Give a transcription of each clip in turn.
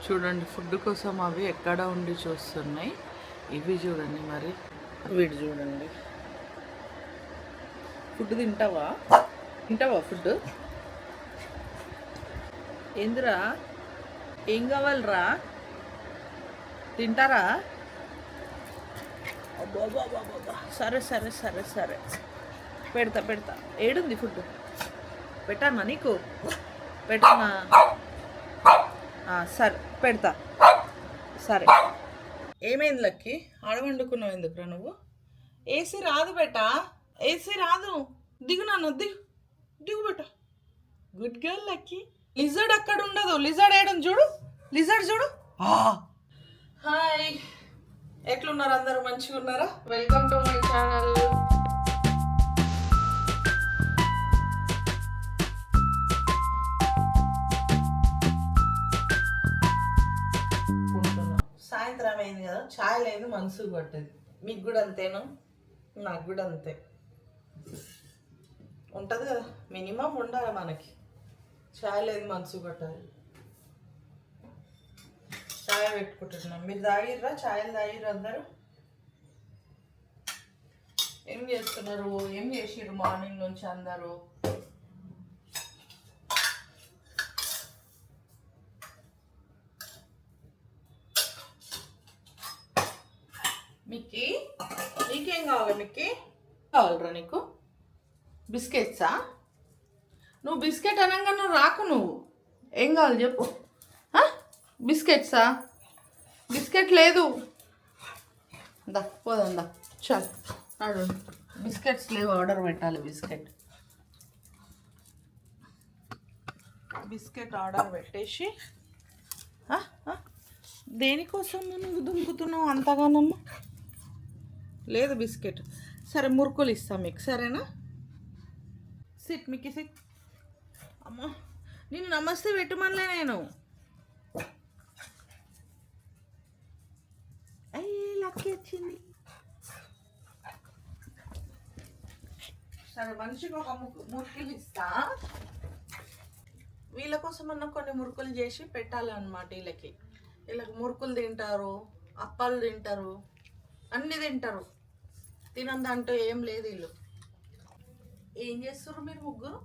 చూడండి ఫుడ్ కోసం అవి ఎక్కడ ఉండి చూస్తున్నాయి. ఇవి చూడండి మరి వీడు చూడండి. ఫుడ్ తింటావా ఫుడ్? ఏందిరా, ఏం కావాలరా? తింటారా? అబ్బా, సరే సరే సరే సరే పెడతా. ఏడుంది ఫుడ్? పెట్టానా నీకు? పెట్టానా? సరే పెడతా. సరే. ఏమైంది లక్కి? ఆడవండుకున్నావు ఎందుకురా నువ్వు? ఏసీ రాదు బెటా, ఏసీ రాదు. దిగు నాన్న, దిగు బెట. Good girl Lucky. లిజర్డ్ అక్కడ ఉండదు. లిజర్డ్ ఏడుంది చూడు, లిజర్డ్ చూడు. హాయ్, ఎట్లున్నారు అందరూ? మంచిగా ఉన్నారా? Welcome to my channel. సాయంత్రం అయింది కదా, ఛాయ్ లేదు, మనసు పట్టేది. మీకు కూడా అంతేనా? నాకు కూడా అంతే ఉంటుంది కదా, మినిమం ఉండాలి మనకి. ఛాయ్ లేదు, మనసు పట్టాలి. ఛాయ్ పెట్టుకుంటున్నాం. మీరు తాగిర్రా? ఛాయలు తాగిర్రా అందరూ? ఏం చేస్తున్నారు? ఏం చేసిర్రు మార్నింగ్ నుంచి అందరూ? మిక్కీ, నీకేం కావాలి? మిక్కీ కావాలరా నీకు? బిస్కెట్సా? నువ్వు బిస్కెట్ అనగా నువ్వు రాకు. నువ్వు ఏం కావాలి చెప్పు? బిస్కెట్సా? బిస్కెట్ లేదు. దా పోదాం, దా చాలు. అడు బిస్కెట్స్ లేవు, ఆర్డర్ పెట్టాలి. బిస్కెట్ ఆర్డర్ పెట్టేసి. దేనికోసం నువ్వు దుంకుతున్నావు అంతగానమ్మా? లేదు బిస్కెట్. సరే మురుకులు ఇస్తాం మీకు, సరేనా? SIT Mickey, SIT. అమ్మా, నేను నమస్తే పెట్టమనిలే నేను. అయ్యే లక్కీ వచ్చింది. సరే మనిషికి ఒక మురుకులు ఇస్తా. వీళ్ళ కోసం అన్న కొన్ని మురుకులు చేసి పెట్టాలన్నమాట. వీళ్ళకి మురుకులు తింటారు, అప్పాలు తింటారు, అన్నీ తింటారు. తినందంటూ ఏం లేదు. వీళ్ళు ఏం చేస్తుర్రు మీరు ముగ్గురు?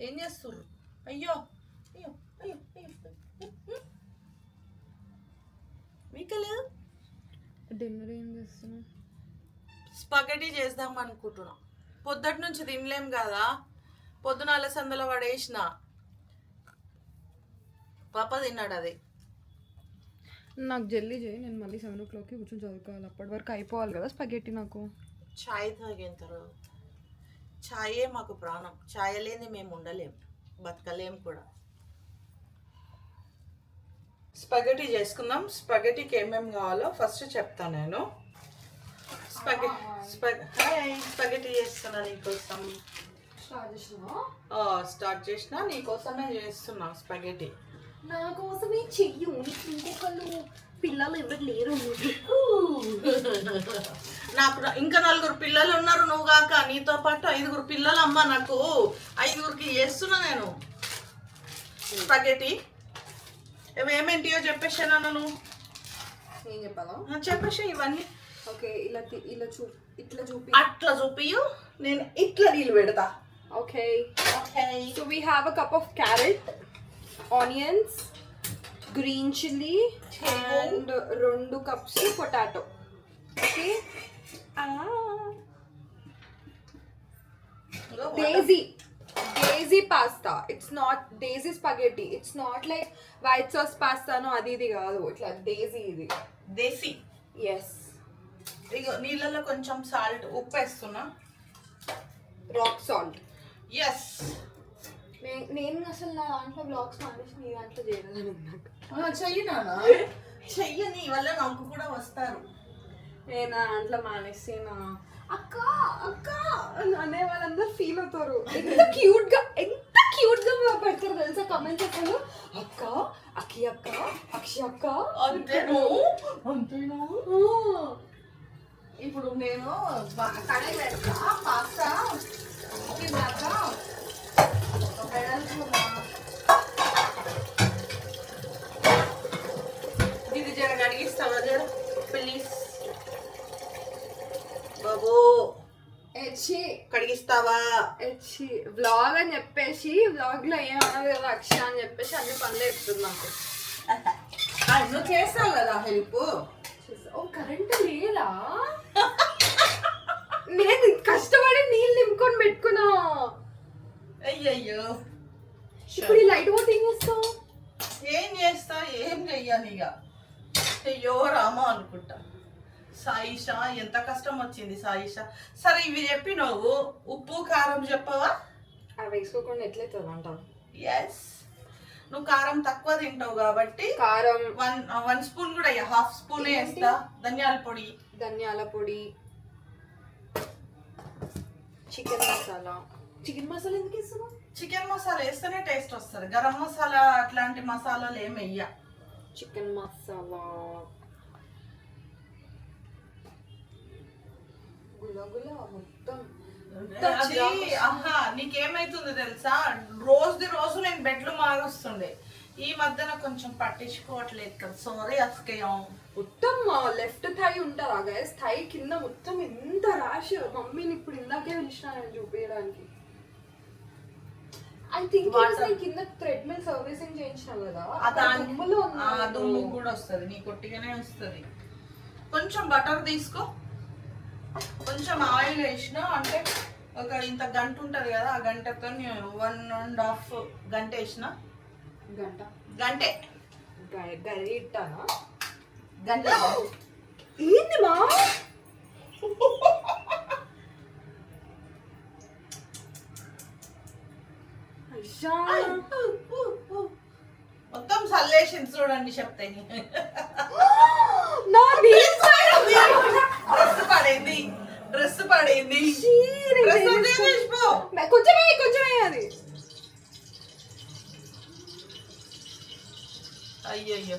ఏం చేస్తుర్రు? అయ్యో అయ్యో అయ్యో అయ్యో, మీకలేదు. డిన్నర్ ఏం చేస్తున్నా? స్పగెటీ చేద్దాం అనుకుంటున్నాం. పొద్దుటి నుంచి తినలేం కదా, పొద్దున అలసందలో పడేసిన. పాప తిన్నాడు అది. నాకు జల్దీ చేయి, నేను మళ్ళీ 7 o'clockకి కూర్చొని చదువుకోవాలి. అప్పటి వరకు అయిపోవాలి కదా స్పగెట్టి. నాకు ఛాయ్ తాగిన తర్వాత ఛాయే మాకు ప్రాణం. ఛాయ్ లేని మేము ఉండలేం, బతకలేం కూడా. స్పగెటీ చేసుకుందాం. స్పగెటీకి ఏమేమి కావాలో ఫస్ట్ చెప్తాను నేను. స్పగెటీ చేస్తున్నా నీకోసం. స్టార్ట్ చేసిన నీకోసమే చేస్తున్నా స్పగెటీ. నా కోసమే చెయ్యు, ఇంకొకళ్ళు పిల్లలు ఎవరు లేరు. నాకు ఇంకా 4 పిల్లలు ఉన్నారు, నువ్వు కాక. నీతో పాటు 5 పిల్లలు అమ్మ. నాకు 5కి చేస్తున్నా నేను స్పగెటీ. ఏమేంటియో చెప్పేసాను నువ్వు. ఏం చెప్పాలా? చెప్పేసా ఇవన్నీ. ఓకే, ఇట్లా చూపి. అట్లా చూపియు, నేను ఇట్లా నీళ్ళు పెడతా. Okay. So we have a cup of carrot, onions, green chilli and 2 cups potato. Okay. Daisy pasta. It's not Daisy spaghetti. It's not like white sauce pasta. No, అది ఇది కాదు. ఇట్లా Daisy ఇది. దేశీ. Yes. ఇగో నీళ్ళలో కొంచెం సాల్ట్, ఉప్పు వేస్తున్నా. Rock salt. Yes. నేను అసలు నా దాంట్లో బ్లాగ్స్ మానేసి నీ దాంట్లో చేయాలని నాకు. చెయ్యనా? చెయ్యని వల్ల నాకు కూడా వస్తారు. నేను దాంట్లో మానేసి నా అక్క అనే వాళ్ళందరూ ఫీల్ అవుతారు. ఎంత క్యూట్ గా పెడతారు తెలుసా కమెంట్స్. అసలు అక్క, అక్కి అక్క, అక్షి అక్క. అంతేనా? ఇప్పుడు నేను కడాయి పెడతా. పాస్తా వ్లాగ్ అని చెప్పేసి వ్లాగ్ లో ఏమన్నది కదా అక్షయ అని చెప్పేసి అన్ని పనులు చెప్తుంది నాకు. నువ్వు చేస్తావు కదా హెల్ప్. ఓ కరెంట్ లేదా? నేను కష్టపడి నీళ్ళు నింపుకొని పెట్టుకున్నా. అయ్యయ్యో, ఇప్పుడు ఈ లైట్ పోతే ఏం చేస్తావు? ఏం చేస్తా, ఏం చెయ్యాలి ఇక. అయ్యో రామా అనుకుంటా. సాయిషా ఎంత కష్టం వచ్చింది సాయిషా. సరే ఇవి చెప్పి నువ్వు ఉప్పు కారం చెప్పవా? అవి వేసుకోకుండా ఎట్లయితుంది అంట? ఎస్, నువ్వు కారం తక్కువ తింటావు కాబట్టి కారం 1 స్పూన్ కూడా 1/2 స్పూన్ వేస్తా. ధనియాల పొడి, ధనియాల పొడి, చికెన్ మసాలా. చికెన్ మసాలా ఎందుకు వేస్తున్నావు? చికెన్ మసాలా వేస్తేనే టేస్ట్ వస్తుంది. గరం మసాలా అట్లాంటి మసాలాలు ఏమి వెయ్య. చికెన్ మసాలా, గులగుల మొత్తం. నీకేమైతుంది తెలుసా, రోజు నేను బెడ్లు మారుస్తుండే. ఈ మధ్యన కొంచెం పట్టించుకోవట్లేదు కదా. సారీ అస్కేయం. మొత్తం లెఫ్ట్ థై ఉంటుందా గైస్? థై కింద మొత్తం ఎంత ర్యాష్. మమ్మీని ఇప్పుడు ఇందాకే పిలిచిన నేను చూపించడానికి. ఐ థింక్ కింద థ్రెడ్ మిల్ సర్వీసింగ్ చేయించిన కదా, దుమ్ము కూడా వస్తుంది, నీ కొట్టిగానే వస్తుంది. కొంచెం బటర్ తీసుకో, కొంచెం ఆయిల్ వేసిన అంటే ఒక ఇంత గంట ఉంటుంది కదా, ఆ గంటతో 1.5 గంట వేసిన. గంటే గరిటానా? గంట ఏంది మా? మొత్తం సల్లేషన్ చూడండి చెప్తాయి. డ్రెస్ పడేది కొంచెమే అది. అయ్యయ్యో,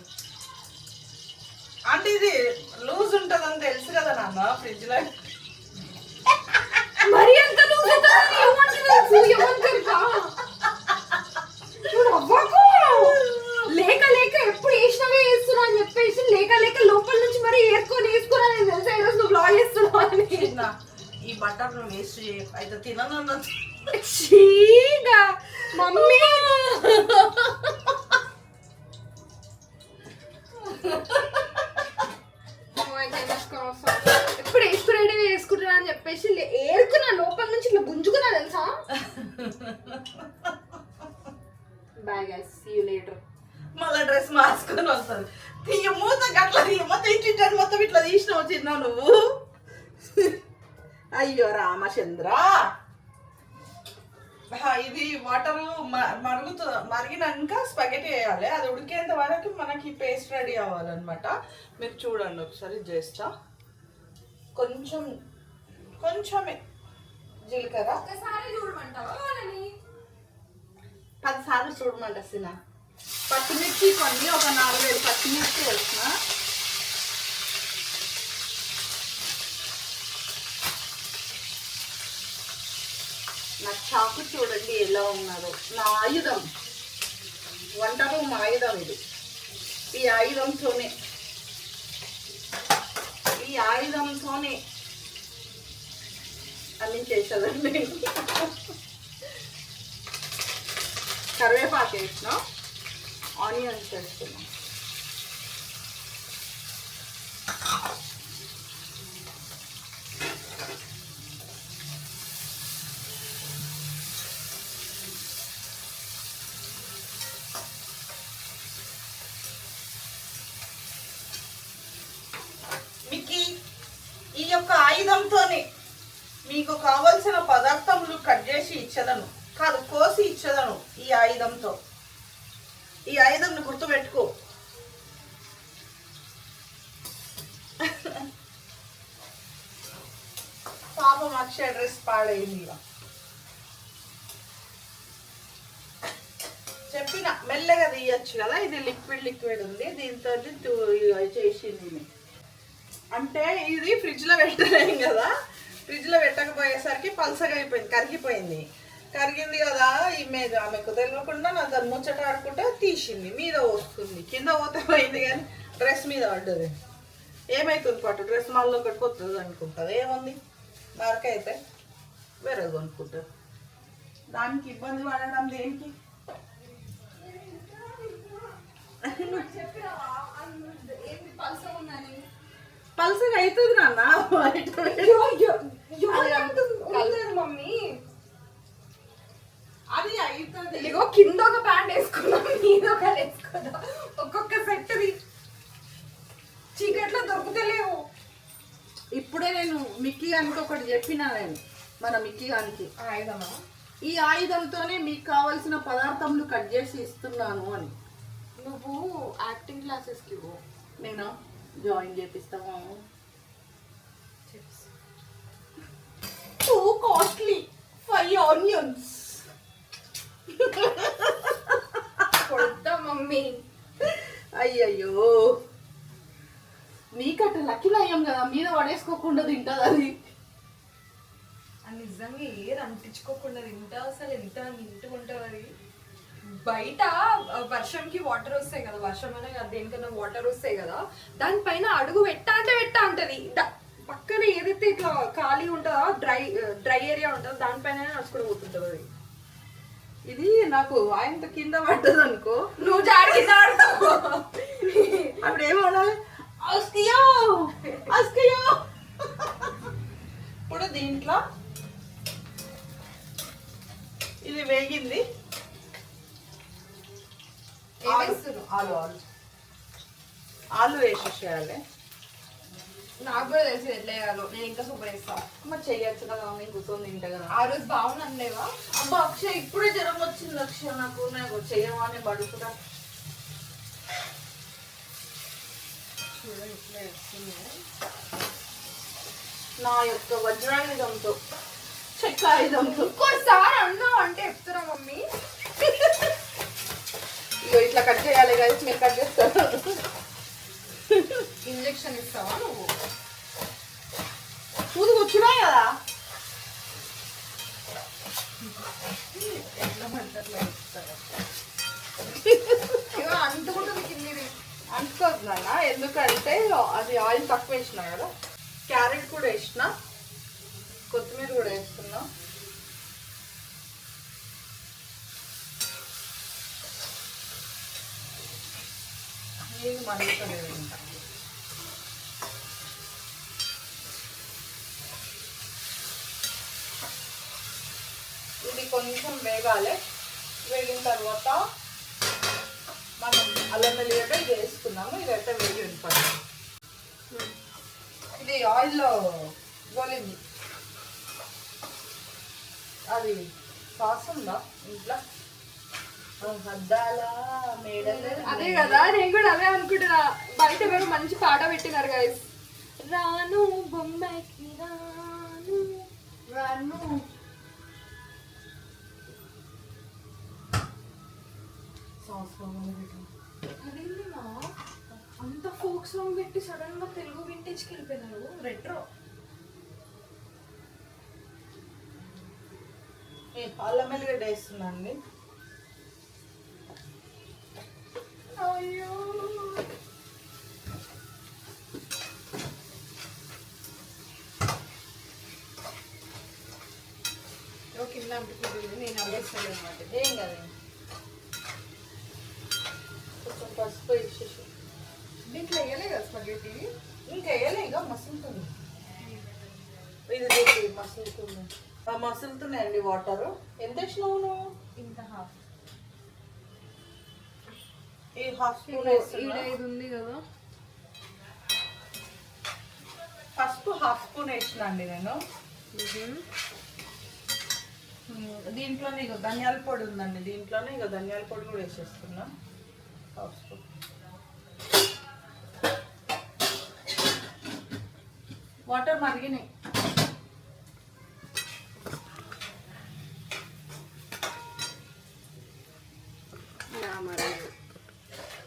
అంటే ఇది లూజ్ ఉంటదని తెలుసు కదా నాన్న. ఫ్రిడ్జ్ లో మరి అంత లూజ్ లేక లేక ఎప్పుడు వేసినవే వేస్తున్నా అని చెప్పేసి లేక లేక లోపల నుంచి మరి వేసుకొని నేను తెలుసా ఈరోజు నువ్వు బ్లాగ్ చేస్తున్నావు అని. ఈ బటర్ నువ్వు వేస్ట్ చేయ అయితే తినను. మమ్మీ ఇప్పుడు వేసుకునేవి వేసుకుంటున్నా అని చెప్పేసి ఏరుకున్నా లోపల నుంచి ఇట్లా గుంజుకున్నా తెలుసా. Bye guys, see you later. మళ్ళీ డ్రెస్ మార్చుకొని వస్తుంది. తీయ మూత గట్ల తీయ మొత్తం ఇంటి మొత్తం ఇట్లా తీసినావు చిన్న నువ్వు. అయ్యో రామచంద్ర. ఇది వాటర్ మరిగినాక స్పగెటీ వేయాలి. అది ఉడికేంత వరకు మనకి పేస్ట్ రెడీ అవ్వాలన్నమాట. మీరు చూడండి ఒకసారి చేస్తా. కొంచెమే జీలకర్ర. ఒకసారి చూడమంటావా? 10 సార్లు చూడమంట. పచ్చిమిర్చి కొన్ని ఒక 4-5 పచ్చిమిర్చి వేసిన. నా చాకు చూడండి ఎలా ఉన్నదో. నా ఆయుధం, వంట రూమ్ ఆయుధం ఇది. ఈ ఆయుధంతోనే అన్ని చేసేదండి. కరివేపాకు వేసిన, ఆనియన్స్ వేస్తున్నాం. మీకు ఈ యొక్క ఆయుధంతోనే మీకు కావలసిన పదార్థములు కట్ చేసి ఇచ్చేదను, కాదు కోసి ఇచ్చేదను. ఈ ఆయుధంతో, ఈ ఆయుధంను గుర్తుపెట్టుకో. పాపం అక్షయ డ్రెస్ పాడైంది. చెప్పిన మెల్లగా తీయచ్చు కదా. ఇది లిక్విడ్ ఉంది, దీంతో చేసింది. అంటే ఇది ఫ్రిడ్జ్లో పెట్టలేం కదా. ఫ్రిడ్జ్లో పెట్టకపోయేసరికి పల్సగా అయిపోయింది, కరిగింది కదా. ఆమెకు తెలియకుండా నా దాన్ని ముచ్చట ఆడుకుంటే తీసింది. మీద వస్తుంది, కింద పోతే పోయింది కానీ డ్రెస్ మీద పడ్డది. ఏమవుతుంది పట్టు డ్రెస్ మళ్ళీ ఒకటి కొత్తది అనుకుంటుంది. ఏముంది, మార్క్ అయితే వేరే కొనుక్కుంటారు. దానికి ఇబ్బంది పడడం దేనికి? పల్సగా అవుతుంది నాన్న. మమ్మీ అది అవుతుంది. ఇదిగో కింద ఒక ప్యాంట్ వేసుకున్నాం, మీద ఒక వేసుకున్నాం, ఒక్కొక్క సెట్ చీకట్లో దొరుకుతలేవు. ఇప్పుడే నేను మిక్కీ గానికి ఒకటి చెప్పినా, నేను మన మిక్కీ గానికి ఆయుధమా? ఈ ఆయుధంతోనే మీకు కావాల్సిన పదార్థములు కట్ చేసి ఇస్తున్నాను అని. నువ్వు యాక్టింగ్ క్లాసెస్కి ఇవ్వు, నేను జాయిన్ చేపిస్తాము. టూ కాస్ట్లీ 5 ఆనియన్స్ కొడతా మమ్మీ. అయ్యయ్యో, నీకట్ట లక్కీ నయ్యం కదా, మీద పడేసుకోకుండా తింటుంది అది. నిజంగా ఏది అంటించుకోకుండా తింటా. అసలు ఎంత నీట్గా ఉంటుంది అది. బయట వర్షంకి వాటర్ వస్తాయి కదా, వర్షం అనే కదా దేనికన్నా వాటర్ వస్తాయి కదా, దానిపైన అడుగు పెట్టా ఉంటది. పక్కన ఏదైతే ఇట్లా ఖాళీ ఉంటుందో డ్రై ఏరియా ఉంటుందో దానిపైన నడుచుకుని పోతుంటుంది అది. ఇది నాకు ఆయనతో కింద పడ్డది అనుకో, నువ్వు జాడి కింద ఆడతావు. అప్పుడు ఏమనాలి? అస్కియో అస్కియో. ఇప్పుడు దీంట్లో ఇది వేగింది. ఆలు ఆలు వేసేసేయాలి. నాకు కూడా తెలిసి ఎట్లా వేయాలో, నేను ఇంకా సూపర్ వేస్తాను. మరి చెయ్యొచ్చు కదా, నేను కూర్చొని తింటా కదా. ఆ రోజు బాగుండలేవా? అబ్బా అక్షయ్, ఇప్పుడే జ్వరం వచ్చింది అక్షయ్ నాకు చెయ్యమని పడుకున్నా. చూడ ఇట్లా వేస్తుంది. నా యొక్క వజ్రాయుధంతో, చెక్కాయుధంతో ఇంకోసారి అన్నావు అంటే చెప్తున్నా మమ్మీ. ఇగో ఇట్లా కట్ చేయాలి గైస్, మీరు కట్ చేస్తారు. ఇంజెక్షన్ ఇస్తావా నువ్వు? పూది కూర్చున్నాయి కదా. ఎట్లా పడ్డట్లా ఇస్తారు. అంటుకుంటుంది కింది. అంటుకోదు నాన్న, ఎందుకంటే అది ఆయిల్ తక్కువ వేసిన కదా. క్యారెట్ కూడా వేసిన, కొత్తిమీర కూడా వేస్తున్నా. నీళ్ళు మరుగుతలేదు ఇంకా. ఇది కొంచెం వేగాలి. వేగిన తర్వాత మనం అల్లం వెల్లిగడ్డ ఇది వేసుకున్నాము. ఇదైతే వేగి వెళ్ళిపోయింది. ఇది ఆయిల్లో గోలింది. అది సాస్ ఉందా ఇంట్లో? అద్దాల మేడలే. అదే కదా, నేను కూడా అదే అనుకుంటున్నా. బయట మేము మంచి పాట పెట్టినారు గైస్. రాను బొంబాయికి రాను రాను. అదేంటి మా అంత ఫోక్ సాంగ్ పెట్టి సడన్ గా తెలుగు వింటేజ్కి వెళ్ళిపోయినారు. రెట్రో. అల్లం వెల్లిగడ్డ వేస్తున్నాండి. అయ్యో, కింద అంటుకుంటుంది. నేను అవ్వేస్తాను అనమాట. ఏం కదండి, కొంచెం పసుపు వేసేసి. దీంట్లో వేయలే కదా స్పగేటి? ఇంకా వేయలే, ఇక మసులుతుంది. ఇది చూసి మసులుతుంది. మసులుతున్నాయండి వాటరు. ఎంత వేసినావు నువ్వు? ఇంత హాఫ్. ఈ హాఫ్ స్పూన్ ఇది ఉంది కదా, పసుపు హాఫ్ స్పూన్ వేసిన అండి నేను. దీంట్లోనే ఇక ధనియాల పొడి ఉందండి, దీంట్లోనే ఇక ధనియాల పొడి కూడా వేసేస్తున్నా. Half spoon. వాటర్ మరిగినాయి.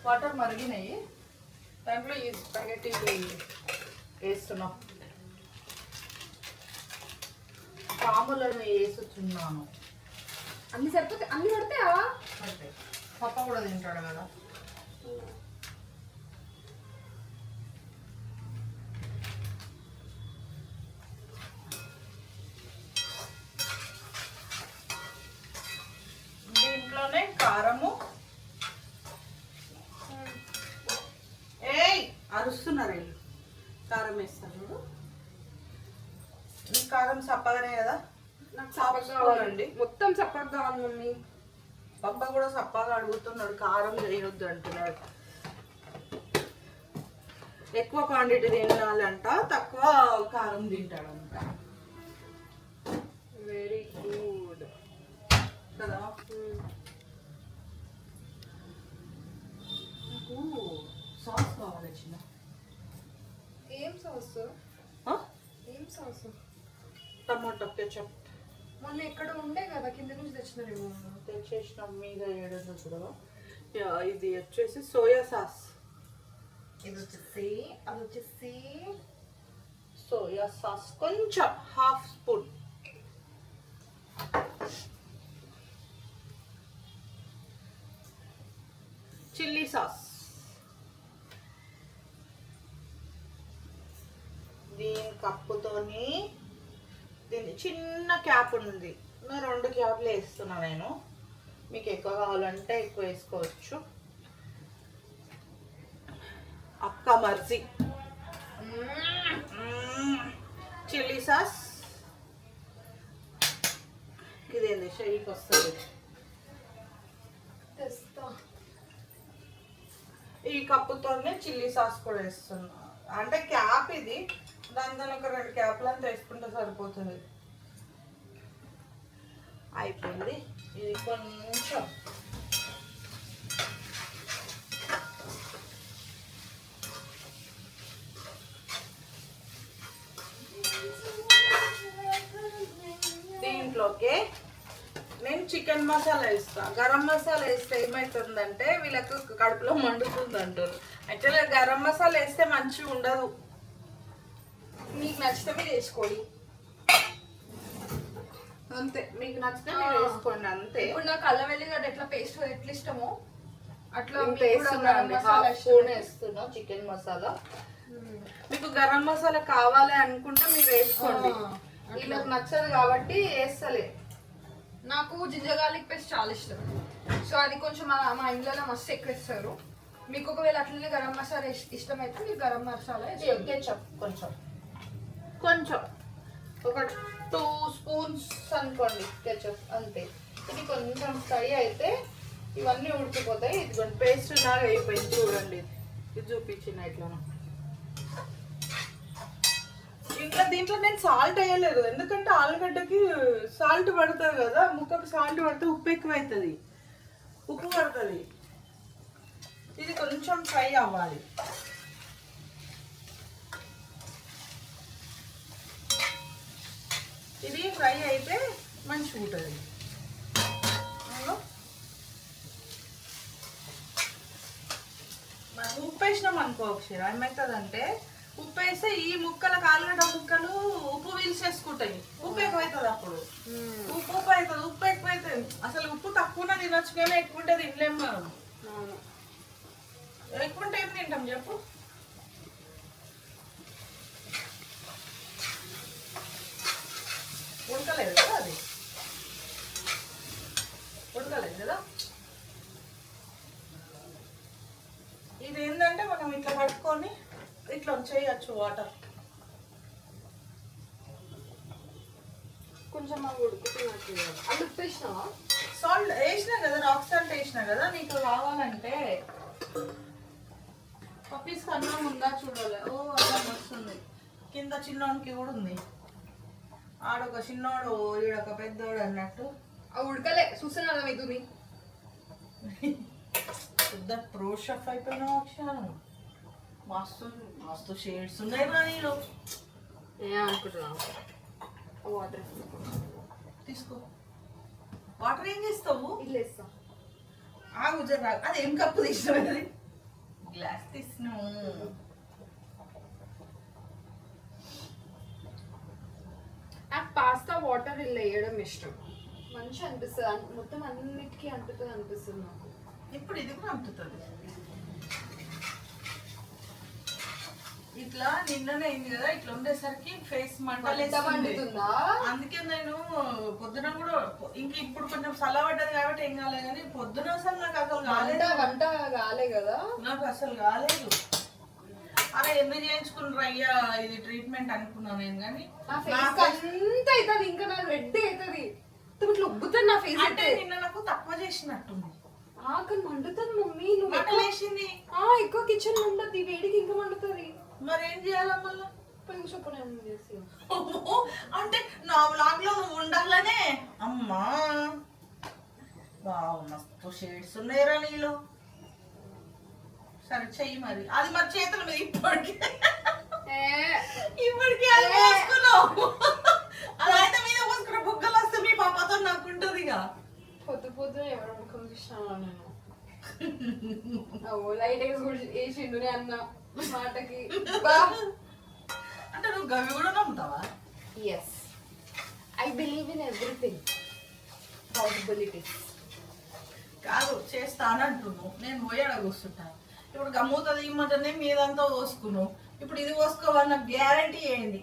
వాటర్ మరిగినాయి. దాంట్లో ఈ స్పాగెట్టి వేస్తున్నాం. పాములను వేసుచున్నాను. అన్ని సరిపోతే అన్ని పడతాయా? అంటే పప్ప కూడా తింటాడు కదా. అరుస్తున్నారు వీళ్ళు. కారం వేస్తాను చూడు. ఈ కారం సప్పగానే కదా, నాకు సప్పగా కావాలండి, మొత్తం సప్పగా కావాలి మమ్మీ. పప్ప కూడా సప్పగా అడుగుతున్నాడు, కారం చేయొద్దు అంటున్నాడు. ఎక్కువ క్వాంటిటీ తినాలంట, తక్కువ కారం తింటాడంట. వెరీ గుడ్ కదా. నాకు సాస్ కావాలి చిన్న. ఏం సాస్? ఆ? ఏం సాస్? టమాటో కెచప్ మొన్న ఎక్కడ ఉండే కదా, కింద నుంచి తెచ్చినారేమో. తెచ్చేసినాం మీద ఏడు కూడా. ఇది వచ్చేసి సోయా సాస్. ఇది వచ్చేసి సోయా సాస్ కొంచెం 1/2 స్పూన్. Chilli sauce. దీని కప్పుతోని దీని చిన్న క్యాప్ ఉంది, 2 క్యాప్లు వేస్తున్నా నేను. మీకు ఎక్కువ కావాలంటే ఎక్కువ వేసుకోవచ్చు, అక్క మర్జీ. చిల్లీ సాస్ ఇదేంది షైకి వస్తుంది. తెస్తా. ఈ కప్పుతోనే చిల్లీ సాస్ కూడా వేస్తున్నా. అంటే క్యాప్ ఇది, దాంతో ఒక 2 క్యాప్లు అంతా వేసుకుంటే సరిపోతుంది. అయిపోయింది. ఇది కొంచెం దీంట్లోకి నేను చికెన్ మసాలా వేస్తాను. గరం మసాలా వేస్తే ఏమవుతుందంటే వీళ్ళకు కడుపులో మండుతుంది అంటారు. యాక్చువల్గా గరం మసాలా వేస్తే మంచిగా ఉండదు. మీకు నచ్చితే మీరు వేసుకోండి అంతే, మీకు నచ్చితే మీరు వేసుకోండి అంతే. ఇప్పుడు నాకు అల్లం వెల్లిగడ్డ ఎట్లా పేస్ట్ ఎట్లా ఇష్టమో అట్లా ఇంత వేస్తున్నాను, 1/2 స్పూన్ వేస్తున్నా చికెన్ మసాలా. మీకు గరం మసాలా కావాలి అనుకుంటే మీరు వేసుకోండి. వీళ్ళకి నచ్చదు కాబట్టి వేస్తలే. నాకు జింజర్ గార్లిక్ పేస్ట్ చాలా ఇష్టం, సో అది కొంచెం మా ఇంట్లో మస్తు ఎక్కువ ఇస్తారు. మీకు ఒకవేళ అట్లనే గరం మసాలా ఇష్టమైతే మీరు గరం మసాలా కెచప్ కొంచెం ఒక 2 స్పూన్స్ అనుకోండి కెచప్ అంతే. ఇది కొంచెం ఫ్రై అయితే ఇవన్నీ ఉడికిపోతాయి. ఇది పేస్ట్ లాగా అయిపోయింది చూడండి. ఇది చూపించిన ఇట్లా. ఇంకా దీంట్లో నేను సాల్ట్ వేయలేదు, ఎందుకంటే ఆలుగడ్డకి సాల్ట్ పడుతుంది కదా, ముక్కకు సాల్ట్ పడితే ఉప్పు ఎక్కువ అవుతుంది, ఉప్పు పడుతుంది. ఇది కొంచెం ఫ్రై అవ్వాలి. ఇది ఫ్రై అయితే మంచిగా ఉంటుంది. మనం ఉప్పు వేసినాం అనుకో అక్షర, ఏమవుతుందంటే ఉప్పు వేస్తే ఈ ముక్కలకు ఆలుగడ్డ ముక్కలు ఉప్పు పీల్చేసుకుంటాయి. ఉప్పు ఎక్కువైతుంది అప్పుడు. ఉప్పు అవుతుంది, ఉప్పు ఎక్కువైతుంది. అసలు ఉప్పు తక్కువ తినొచ్చు కానీ ఎక్కువ ఉంటే తినలేము మనం. ఎక్కువ ఉంటే ఏం తింటాం చెప్పు. ఉడకలేదు కదా, అది ఉడకలేదు కదా. ఇది ఏంటంటే మనం ఇట్లా పట్టుకొని ఇట్లా చేయొచ్చు. వాటర్ కొంచెం ఉడుకుతున్నట్టు. అది ఉప్పు వేసినావా? సాల్ట్ వేసినా కదా, రాక్ సాల్ట్ వేసినా కదా. నీకు కావాలంటే పప్పీస్ అన్నం ఉందా చూడాలి. ఓ అన్నం వస్తుంది. కింద చిన్నోడికి కూడా ఉంది. ఆడొక చిన్నోడు ఈడొక పెద్దోడు అన్నట్టు. అవి ఉడకలే చూస్తున్నా మీదుని. పెద్ద ప్రో షెఫ్ అయిపోయినావు అక్షరం. మస్తు మస్తు షేడ్స్ ఉన్నాయి రా నీలో. ఏమనుకుంటున్నావు? వాటర్ తీసుకో. వాటర్ ఏం చేస్తావు? ఇల్లు వేస్తా. ఆగు జర. అది ఏం కప్పు తీసినావు? అది గ్లాస్ తీసినావు. నాకు పాస్తా వాటర్ ఇల్లు వేయడం ఇష్టం, మంచిగా అనిపిస్తుంది. మొత్తం అన్నిటికీ అంటుతుంది అనిపిస్తుంది నాకు. ఇప్పుడు ఇది కూడా అంటుతుంది. ఇట్లా నిన్ననే అయింది కదా, ఇట్లా ఉండేసరికి ఫేస్ మంటలేస్తుందా. అందుకే నేను పొద్దున కూడా ఇంక ఇప్పుడు కొంచెం చల్లబడ్డది కాబట్టి ఏం కాలేదు, కానీ పొద్దున అసలు నాకు అసలు కాలేదు. వంట కాలే కదా, నాకు అసలు కాలేదు. అరే ఎందుకు చేయించుకున్నారు అయ్యా ఇది ట్రీట్మెంట్ అనుకున్నాను నేను కానీ నా ఫేస్ అంతా అవుతుంది, ఇంకా నా రెడ్ అవుతుంది, ఇట్లా ఉబ్బుతుంది నా ఫేస్. అంటే నిన్న నాకు తక్కువ చేసినట్టుంది. కానీ మండుతుంది మమ్మీ, నువ్వు మంటలేసింది. ఎక్కువ కిచెన్ ఉండదు, వేడికి ఇంకా మండుతుంది. మరి ఏం చేయాలా మళ్ళీ? చేసి అంటే నా వ్లాగ్ లో నువ్వు ఉండాలనే. అమ్మా వావ్ మస్తు షేడ్స్ ఉన్నాయిరా నీళ్ళు. సరే చెయ్యి మరి, అది మరి చేతుల మీద ఇప్పటికి అది పోసుకున్నావు. అలా అయితే మీద పోసుకున్న బుగ్గలు వస్తే మీ పాపతో నాకుంటుంది ఇక. పొద్దు ఎవరో ముఖం చూసినా నేను లైట్ వేసిండు అన్న మాటకి. అంటే నువ్వు గవి కూడా నమ్ముతావా? Yes, I believe in everything possibilities. కాదు చేస్తానంటున్నావు, నేను పోయాడ కూర్చుంటాను. ఇప్పుడు గమ్ముతుంది ఇమ్మంటేనే మీదంతా పోసుకున్నావు, ఇప్పుడు ఇది పోసుకోవాలన్న గ్యారంటీ ఏంటి?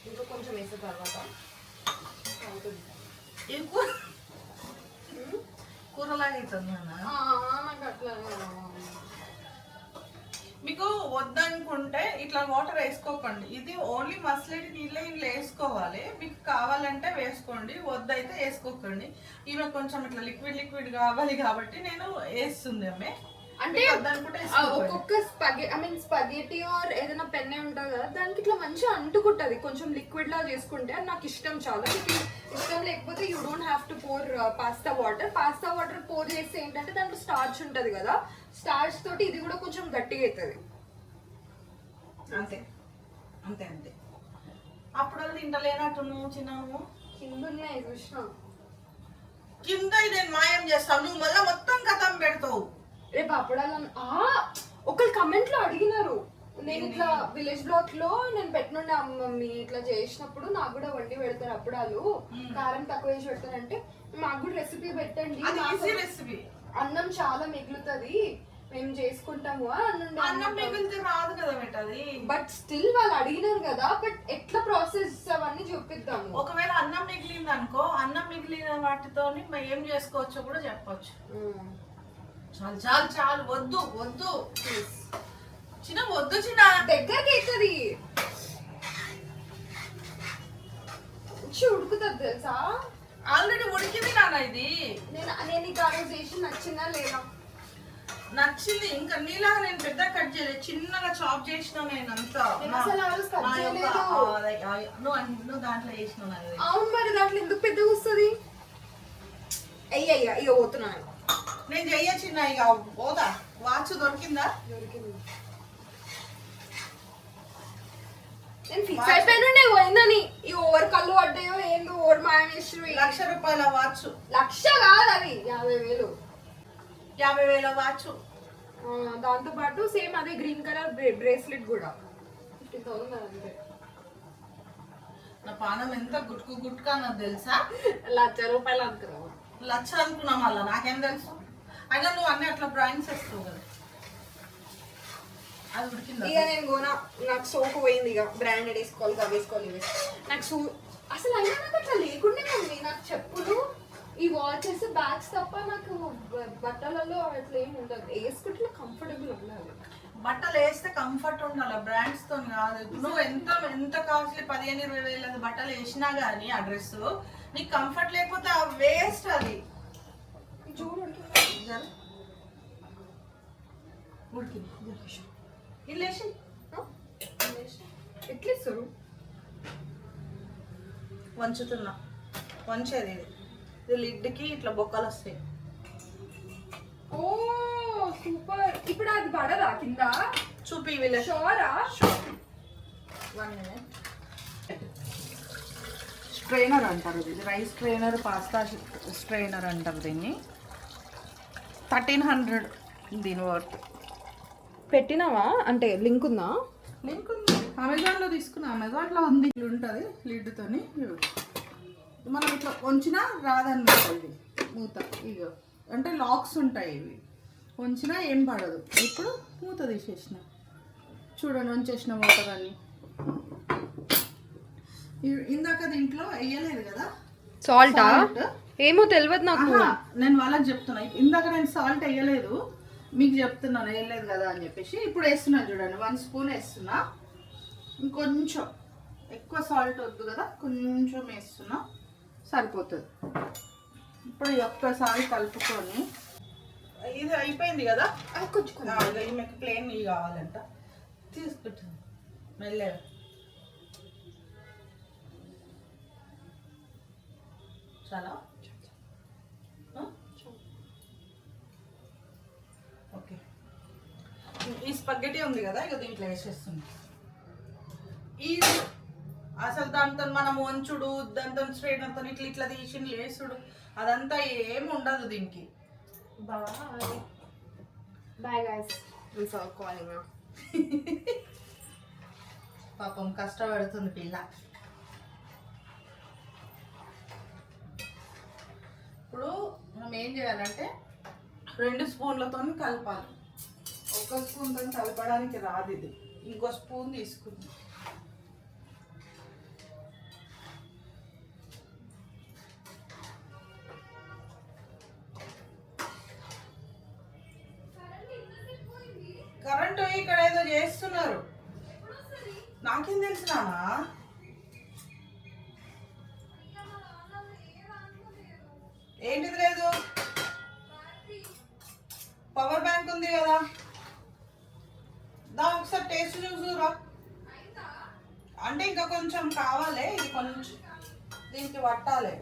ఇంకా కొంచెం వేసిన తర్వాత ఇది కూరలాగా అవుతుంది నాకు అట్లా. మీకు వద్దనుకుంటే ఇట్లా వాటర్ వేసుకోకండి, ఇది ఓన్లీ మసలేటి నీళ్ళే ఇంట్లో వేసుకోవాలి. మీకు కావాలంటే వేసుకోండి, వద్దయితే వేసుకోకండి. ఈమె కొంచెం ఇట్లా లిక్విడ్ కావాలి కాబట్టి నేను వేస్తుంది ఆమె. అంటే ఒక్కొక్క స్పగేటీ ఆర్ ఏదైనా పెన్నే ఉంటుంది కదా, దానికి ఇట్లా మంచిగా అంటుకుంటది. కొంచెం లిక్విడ్ లా చేసుకుంటే అది నాకు ఇష్టం చాలా. మీకు ఇష్టం లేకపోతే you don't have to pour pasta water pour చేస్తే ఏంటంటే దాంట్లో స్టార్చ్ ఉంటది కదా, స్టార్చ్ తోటి ఇది కూడా కొంచెం గట్టిగా అవుతుంది. అంతే అంతే అంతే. అప్పుడు తింటలేనట్టు నువ్వు చిన్నాము కింద ఉన్నాయి చూసిన, కింద నేను మాయం చేస్తావు, నువ్వు మళ్ళీ మొత్తం కథం పెడతావు. రేపు అప్పుడాల ఒకళ్ళు కమెంట్ లో అడిగినారు, నేను ఇట్లా విలేజ్ బ్లాక్ లో నేను పెట్టినుండే మమ్మీ ఇట్లా చేసినప్పుడు నాకు కూడా వండి పెడతారు అప్పుడాలు, కారం తక్కువ వేసి పెడతారంటే మాకు కూడా రెసిపీ పెట్టండి, రెసిపీ అన్నం చాలా మిగులుతుంది మేము చేసుకుంటాము అన్నం మిగిలితే రాదు కదా పెట్టది. బట్ స్టిల్ వాళ్ళు అడిగినారు కదా, బట్ ఎట్లా ప్రాసెస్ అవన్నీ చూపిద్దాము. ఒకవేళ అన్నం మిగిలింది అనుకో, అన్నం మిగిలిన వాటితో ఏం చేసుకోవచ్చో కూడా చెప్పొచ్చు. చాలు చాలు చాలు, వద్దు వద్దు చిన్న, వద్దు చిన్న, దగ్గరికి అవుతుంది ఉడుకుతుంది తెలుసా. ఆల్రెడీ ఉడికింది నాన్న ఇది. నేను ఈ రోజు చేసి నచ్చిందా లేదా? నచ్చింది. ఇంకా నీలాగా నేను పెద్ద కట్ చేయలేదు, చిన్నగా చాప్ చేసిన. నేను అంతా నువ్వు దాంట్లో చేసిన. అవును మరి దాంట్లో ఎందుకు పెద్దగా వస్తుంది? అయ్యయ్యా ఇక పోతున్నాను నేను చెయ్యొచ్చిన. ఇక పోదా, వాచ్ దొరికిందా? దొరికింది. నేను ఫిక్స్ అయిపోయినా పోయిందని. ఈ ఓవర్ కళ్ళు పడ్డాయో ఏందో, ఓవర్ మాయమేశ్వరి. ₹1,00,000 వాచ్. 1,00,000 కాదు అది, 50,000. 50,000 వాచ్. దాంతో పాటు సేమ్ అదే గ్రీన్ కలర్ బ్రేస్లెట్ కూడా 50,000 అంతే. నా పానం ఎంత గుట్టుకు అన్నది తెలుసా? ₹1,00,000 అనుకున్నావు. 1,00,000 అనుకున్నాం మళ్ళా, నాకేం తెలుసు. అయినా నువ్వు అన్నీ అట్లా డ్రాయింగ్స్ వేస్తావు కదా. అది ఉడికిందా? ఇక నేను కోనా, నాకు సోకు పోయింది. ఇక బ్రాండెడ్ వేసుకోవాలి, అవి వేసుకోవాలి. నాకు అసలు అయినా నాకు అట్లా లేకుండే మమ్మీ. నాకు చెప్పులు, ఈ వాచెస్, బ్యాగ్స్ తప్ప నాకు బట్టలలో అట్లా ఏమి ఉండదు. వేసుకుంటే కంఫర్టబుల్ ఉండాలి. బట్టలు వేస్తే కంఫర్ట్ ఉండాలి, బ్రాండ్స్ తో కాదు. నువ్వు ఎంత కాస్ట్లీ 15,000-20,000 బట్టలు వేసినా గానీ ఆ డ్రెస్ నీకు కంఫర్ట్ లేకపోతే ఆ వేస్ట్. అది చూడండి ఇల్లేసి ఎట్లా ఇస్తారు? వంచుతున్నా, వంచేది ఇది లిడ్కి ఇట్లా బొక్కలు వస్తాయి. ఓ సూపర్. ఇప్పుడు అది పడదా కింద? చూపి వీళ్ళ షోరా. 1 minute. స్ట్రైనర్ అంటారు ఇది, రైస్ స్ట్రైనర్, పాస్తా స్ట్రైనర్ అంటారు దీన్ని. 1,300 దీని వర్త్. పెట్టినావా అంటే లింక్ ఉందా? లింక్ ఉంది, అమెజాన్లో తీసుకున్నా. అమెజాన్లో ఉంది, ఇట్లా ఉంటుంది లిడ్తోని. మనం ఇట్లా వంచినా రాదన్నమాట ఇది మూత. ఇక అంటే లాక్స్ ఉంటాయి ఇవి, వంచినా ఏం పడదు. ఇప్పుడు మూత తీసేసిన, చూడండి వంచేసిన వాటర్ అన్ని. ఇందాక దీంట్లో వేయలేదు కదా సాల్టా? ఏమో తెలియదు నాకు. నేను వాళ్ళకి చెప్తున్నా, ఇందాక నేను సాల్ట్ వేయలేదు. మీకు చెప్తున్నాను ఏం లేదు కదా అని చెప్పేసి ఇప్పుడు వేస్తున్నాను చూడండి. 1 స్పూన్ వేస్తున్నా. ఇంకొంచెం ఎక్కువ సాల్ట్ వద్దు కదా, కొంచెం వేస్తున్నా సరిపోతుంది. ఇప్పుడు ఒక్కసారి కలుపుకొని ఇది అయిపోయింది కదా. కొంచెం మీకు ప్లేన్ ఇవి కావాలంట తీసుకుంటాను మెల్లగా. చాలా ఓకే. ఈ స్పగెటీ ఉంది కదా, ఇక దీంట్లో వేసేస్తుంది. ఇది అసలు దాంతో మనం వంచుడు, దాంతో స్ట్రైనర్తో ఇట్లా ఇట్లా తీసి లేసుడు అదంతా ఏమి ఉండదు దీనికి. Bye guys, calling. పాపం కష్టపడుతుంది పిల్ల. ఇప్పుడు మనం ఏం చేయాలంటే 2 స్పూన్లతో కలపాలి. 1 స్పూన్తో కలపడానికి రాదు ఇది. ఇంకో స్పూన్ తీసుకుంది. కరెంటు ఇక్కడ ఏదో చేస్తున్నారు, నాకేం తెలుసు నానా. ఏంటిది లేదు, పవర్ బ్యాంక్ ఉంది కదా, దాని ఒకసారి టేస్ట్ చూసురా. అంటే ఇంకా కొంచెం కావాలి, ఇది కొంచెం దీనికి పట్టాలి.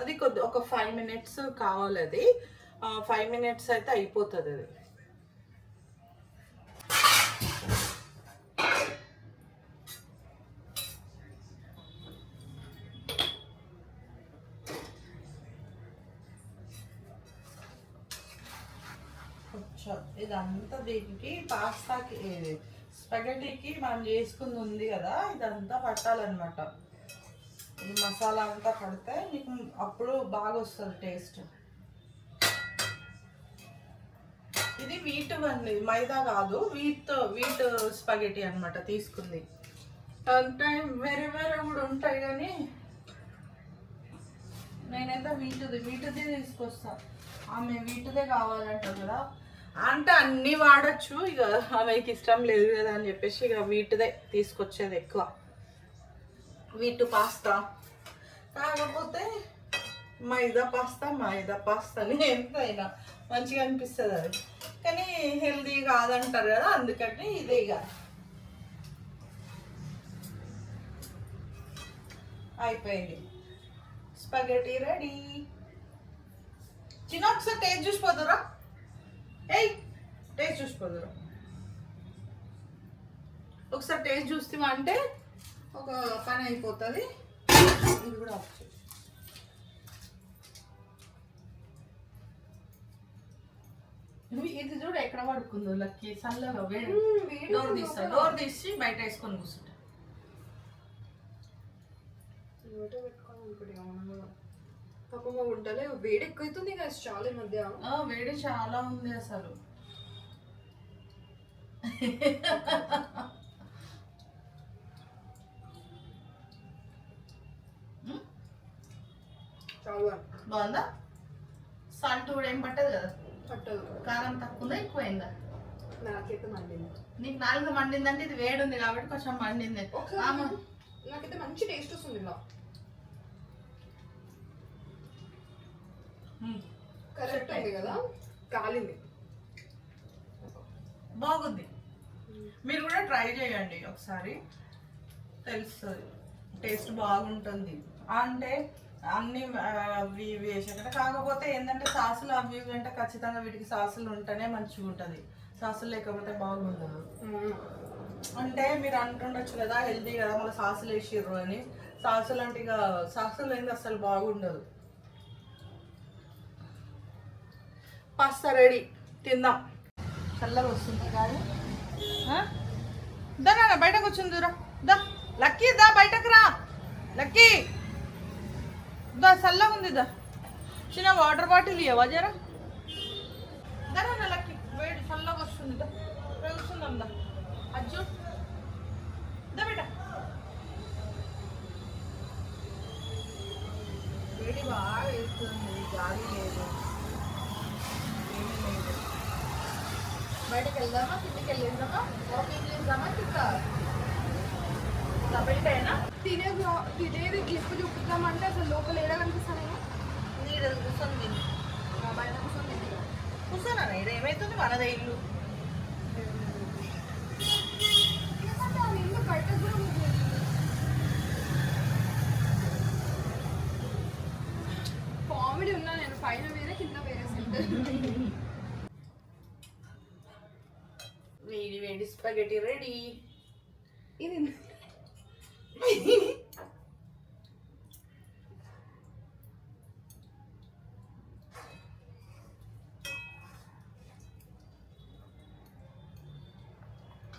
అది కొద్ది ఒక 5 మినిట్స్ కావాలి. అది 5 మినిట్స్ అయితే అయిపోతుంది అది. ఇదంతా దీనికి పాస్తాకి స్పగెటీకి మనం చేసుకుంది ఉంది కదా, ఇదంతా పట్టాలన్నమాట. ఈ మసాలా అంతా పడితే మీకు అప్పుడు బాగా వస్తుంది టేస్ట్. ఇది వీట్ అండి, మైదా కాదు, వీట్ స్పగెటీ అనమాట తీసుకుంది. అంటే వేరే వేరే కూడా ఉంటాయి కానీ నేనైతే వీటిది తీసుకొస్తా. ఆమె వీటిదే కావాలంటారు కదా, అంటే అన్నీ వాడచ్చు. ఇక ఆమెకి ఇష్టం లేదు కదా అని చెప్పేసి ఇక వీటిదే తీసుకొచ్చేది ఎక్కువ. వీటు పాస్తా కాకపోతే మైదా పాస్తాని ఎంతైనా మంచిగా అనిపిస్తుంది అది, కానీ హెల్దీ కాదంటారు కదా, అందుకని ఇదే. ఇక అయిపోయింది, స్పగెటీ రెడీ. చిన్న ఒకసారి టేస్ట్ చూసిపోదురా. టేస్ట్ చూసిపోదురా, ఒకసారి టేస్ట్ చూస్తావా అంటే ఒక పని అయిపోతుంది. ఇది కూడా ఆఫ్ చేసి ఇది చూడ ఎక్కడ పడుకుందో లక్కీ. చల్లగా వేడి డోర్ తీసి బయట వేసుకొని కూర్చుంటా. పాపం మా వంటలే వేడి ఎక్కువైతుంది కదా చాలా ఈ మధ్య. వేడి చాలా ఉంది అసలు. బాగుందా? సాల్ట్ కూడా ఏం పట్టదు కదా, పట్టదు. కారం తక్కువ ఉందా ఎక్కువైందా? నాకైతే మండింది. నీకు 4 మండిందంటే ఇది వేడి ఉంది కాబట్టి కొంచెం మండింది. నాకైతే మంచి టేస్ట్ వస్తుంది ఇలా. కరెక్ట్ ఉంది కదా, కాలింది, బాగుంది. మీరు కూడా ట్రై చేయండి ఒకసారి, తెలుస్తుంది, టేస్ట్ బాగుంటుంది. అంటే అన్ని అవి ఇవి వేసాక, కాకపోతే ఏంటంటే సాసులు అవి ఇవి అంటే ఖచ్చితంగా వీటికి సాసులు ఉంటేనే మంచిగా ఉంటుంది, సాసులు లేకపోతే బాగుండదు. అంటే మీరు అంటుండొచ్చు కదా హెల్తీ కదా మళ్ళీ సాసులు వేసిర్రు అని. సాసులు అంటే ఇక సాసులు ఏంది అసలు బాగుండదు. పాస్తా రెడీ, తిందాం. చల్లగా వస్తుంది కానీ దా నాన్న బయటకు వచ్చింది దూరం. దా లక్కీ, దా బయటకు రా లక్కీ, దా చల్లగా ఉంది. దా చిన్న వాటర్ బాటిల్ ఇవ్వవా జరా. దా నాన్న లక్కీ, వేడి చల్లగా వస్తుంది. దా కూర్చుందాం. దా అజ్జు, దా బేట. వేడి బాగా వేస్తుంది, గాలి లేదు, ఏమీ లేదు. బయటకు వెళ్దామా, కిందికి వెళ్ళేద్దామా, వాకింగ్ చేద్దామా, కింద బయటైనా తినేది క్లిప్ చూపిద్దామంటే అసలు లోపల ఏడా కనిపిస్తాను నీడలు కూర్చొని తిని బయట కూర్చొని కూర్చోనా ఇది ఏమవుతుంది, మనదే ఇల్లు. బయట కూడా కామెడీ ఉన్నా నేను పైన వేరే కింద వేరే సెంటర్ వేడి వేడి స్పగెటీ రెడీ. ఇది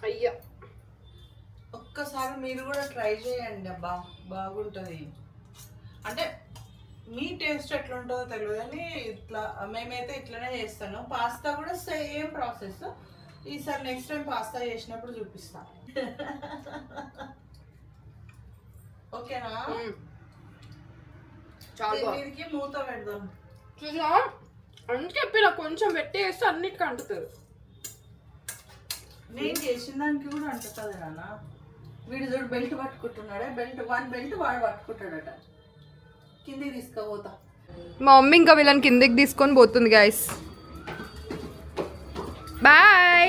అయ్యా ఒక్కసారి మీరు కూడా ట్రై చేయండి అబ్బా, బాగుంటుంది. అంటే మీ టేస్ట్ ఎట్లుంటుందో తెలియదు కానీ ఇట్లా మేమైతే ఇట్లనే చేస్తాను. పాస్తా కూడా సేమ్ ప్రాసెస్. ఈసారి నెక్స్ట్ టైం పాస్తా చేసినప్పుడు చూపిస్తా. ఓకేనా? దీనికి మూత పెడదాం. చూసా అని చెప్పిన కొంచెం పెట్టి వేస్తే అన్నిటికీ అంటుతుంది. నేను చేసిన దానికి కూడా అంటుతుంది నాన్న. వీడు చూడు బెల్ట్ పట్టుకుంటున్నాడే, వన్ బెల్ట్ వాడు పట్టుకుంటాడట. కిందికి తీసుకుపోతా. మా మమ్మీ ఇంకా వీళ్ళని కిందికి తీసుకొని పోతుంది గైస్. బాయ్.